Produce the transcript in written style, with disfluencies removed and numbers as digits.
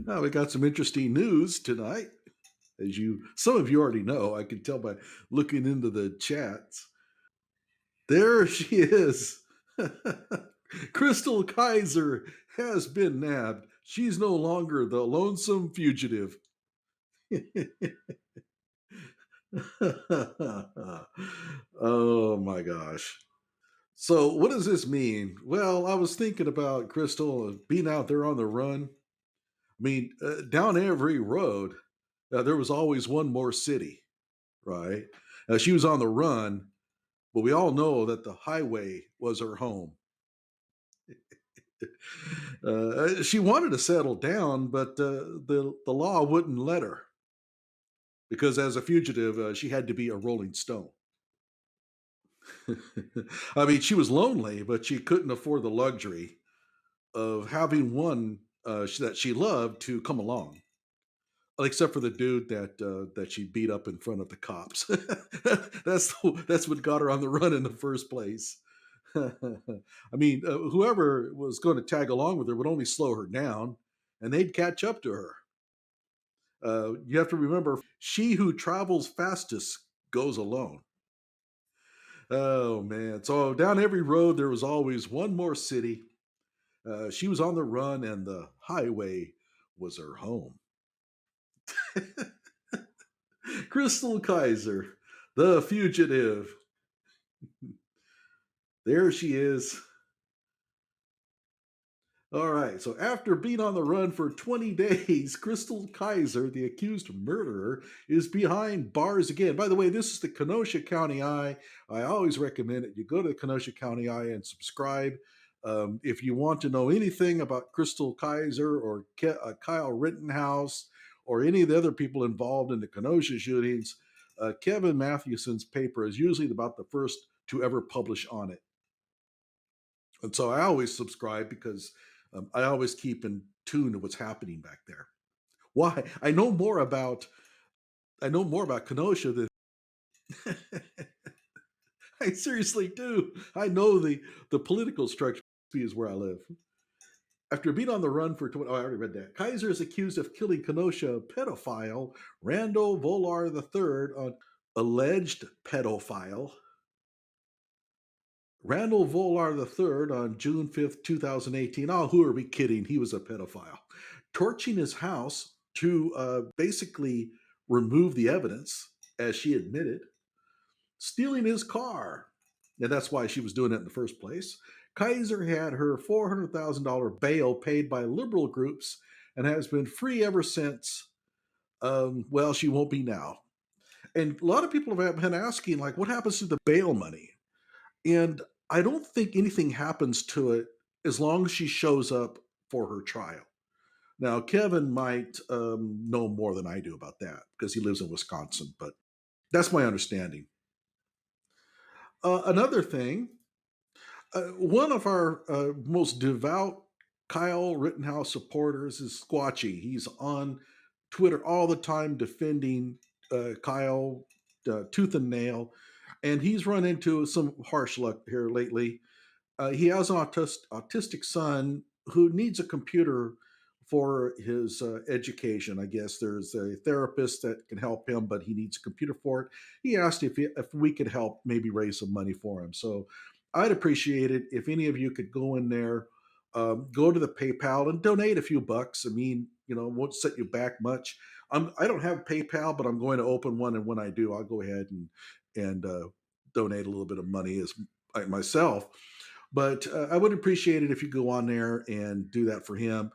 Now we got some interesting news tonight. Some of you already know, I can tell by looking into the chats. There she is. Chrystul Kizer has been nabbed. She's no longer the lonesome fugitive. Oh my gosh. So, what does this mean? Well, I was thinking about Crystal being out there on the run. Down every road, there was always one more city, right? She was on the run, but we all know that the highway was her home. She wanted to settle down, but the law wouldn't let her because as a fugitive, she had to be a rolling stone. She was lonely, but she couldn't afford the luxury of having one that she loved to come along. Except for the dude that she beat up in front of the cops. That's what got her on the run in the first place. Whoever was going to tag along with her would only slow her down, and they'd catch up to her. You have to remember, she who travels fastest goes alone. Oh man! So down every road there was always one more city. She was on the run, and the highway was her home. Chrystul Kizer, the fugitive. There she is. All right. So after being on the run for 20 days, Chrystul Kizer, the accused murderer, is behind bars again. By the way, this is the Kenosha County Eye. I always recommend it. You go to the Kenosha County Eye and subscribe. If you want to know anything about Chrystul Kizer or Kyle Rittenhouse or any of the other people involved in the Kenosha shootings, Kevin Mathewson's paper is usually about the first to ever publish on it. And so I always subscribe because I always keep in tune to what's happening back there. Why? I know more about Kenosha than I seriously do. I know the political structure is where I live. After being on the run for 20, oh, I already read that. Kaiser is accused of killing Kenosha pedophile Randall Volar III on alleged pedophile Randall Volar III on June 5th, 2018. Oh, who are we kidding? He was a pedophile. Torching his house to basically remove the evidence, as she admitted, stealing his car. And that's why she was doing it in the first place. Kaiser had her $400,000 bail paid by liberal groups and has been free ever since. Well, she won't be now. And a lot of people have been asking, like, what happens to the bail money? And I don't think anything happens to it as long as she shows up for her trial. Now, Kevin might know more than I do about that because he lives in Wisconsin, but that's my understanding. Another thing, one of our most devout Kyle Rittenhouse supporters is Squatchy. He's on Twitter all the time defending Kyle tooth and nail, and he's run into some harsh luck here lately. He has an autistic son who needs a computer for his education. I guess there's a therapist that can help him, but he needs a computer for it. He asked if we could help maybe raise some money for him. So I'd appreciate it if any of you could go in there, go to the PayPal and donate a few bucks. Won't set you back much. I don't have PayPal, but I'm going to open one, and when I do, I'll go ahead and donate a little bit of money as myself. But I would appreciate it if you go on there and do that for him.